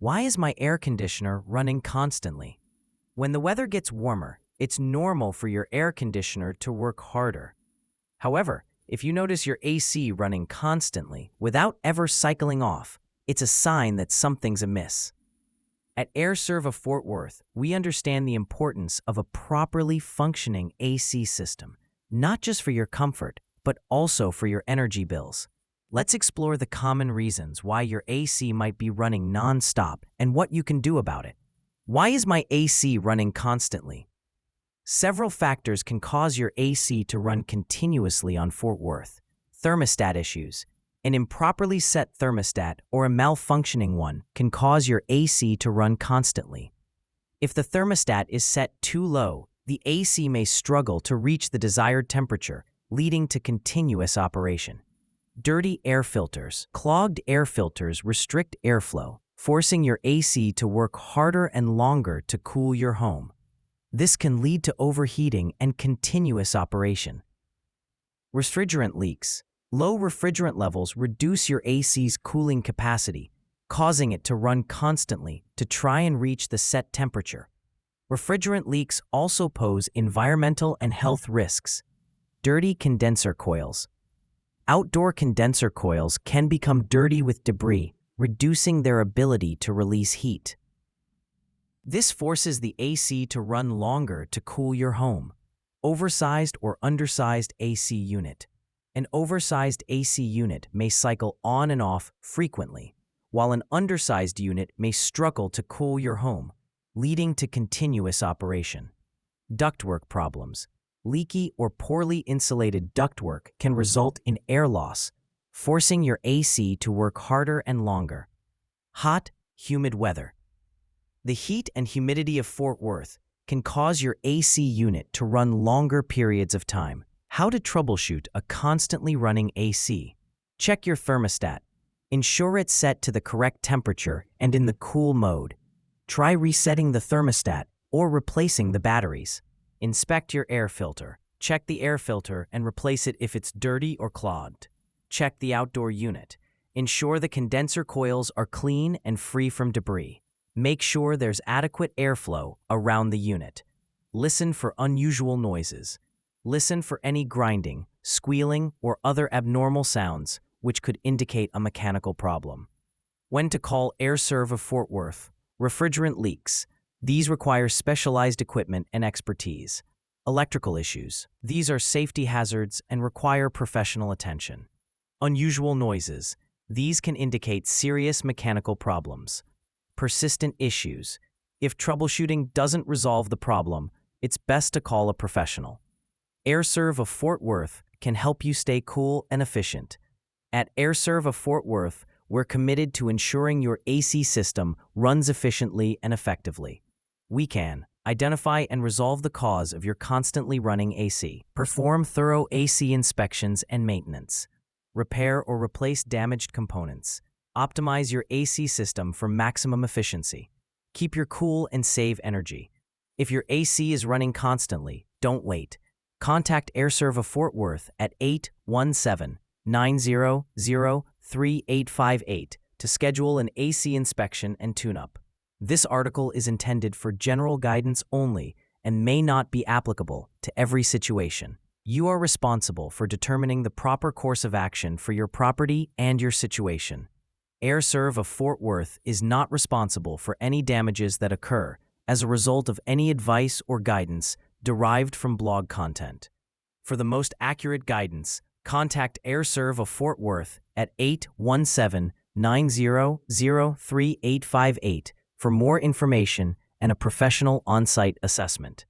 Why is my air conditioner running constantly? When the weather gets warmer, it's normal for your air conditioner to work harder. However, if you notice your AC running constantly without ever cycling off, it's a sign that something's amiss. At Serv of Fort Worth, we understand the importance of a properly functioning AC system, not just for your comfort, but also for your energy bills. Let's explore the common reasons why your AC might be running non-stop and what you can do about it. Why is my AC running constantly? Several factors can cause your AC to run continuously on Fort Worth. Thermostat issues. An improperly set thermostat or a malfunctioning one can cause your AC to run constantly. If the thermostat is set too low, the AC may struggle to reach the desired temperature, leading to continuous operation. Dirty air filters. Clogged air filters restrict airflow, forcing your AC to work harder and longer to cool your home. This can lead to overheating and continuous operation. Refrigerant leaks. Low refrigerant levels reduce your AC's cooling capacity, causing it to run constantly to try and reach the set temperature. Refrigerant leaks also pose environmental and health risks. Dirty condenser coils. Outdoor condenser coils can become dirty with debris, reducing their ability to release heat. This forces the AC to run longer to cool your home. Oversized or undersized AC unit. An oversized AC unit may cycle on and off frequently, while an undersized unit may struggle to cool your home, leading to continuous operation. Ductwork problems. Leaky or poorly insulated ductwork can result in air loss, forcing your AC to work harder and longer. Hot, humid weather. The heat and humidity of Fort Worth can cause your AC unit to run longer periods of time. How to troubleshoot a constantly running AC. Check your thermostat. Ensure it's set to the correct temperature and in the cool mode. Try resetting the thermostat or replacing the batteries. Inspect your air filter. Check the air filter and replace it if it's dirty or clogged. Check the outdoor unit. Ensure the condenser coils are clean and free from debris. Make sure there's adequate airflow around the unit. Listen for unusual noises. Listen for any grinding, squealing, or other abnormal sounds which could indicate a mechanical problem. When to call Serv of Fort Worth. Refrigerant leaks. These require specialized equipment and expertise. Electrical issues. These are safety hazards and require professional attention. Unusual noises. These can indicate serious mechanical problems. Persistent issues. If troubleshooting doesn't resolve the problem, it's best to call a professional. Serv of Fort Worth can help you stay cool and efficient. At Serv of Fort Worth, we're committed to ensuring your AC system runs efficiently and effectively. We can identify and resolve the cause of your constantly running AC. Perform thorough AC inspections and maintenance. Repair or replace damaged components. Optimize your AC system for maximum efficiency. Keep your cool and save energy. If your AC is running constantly, don't wait. Contact Serv of Fort Worth at 817-900-3858 to schedule an AC inspection and tune-up. This article is intended for general guidance only and may not be applicable to every situation. You are responsible for determining the proper course of action for your property and your situation. Serv of Fort Worth is not responsible for any damages that occur as a result of any advice or guidance derived from blog content. For the most accurate guidance, contact Serv of Fort Worth at 817-900-3858 for more information and a professional on-site assessment.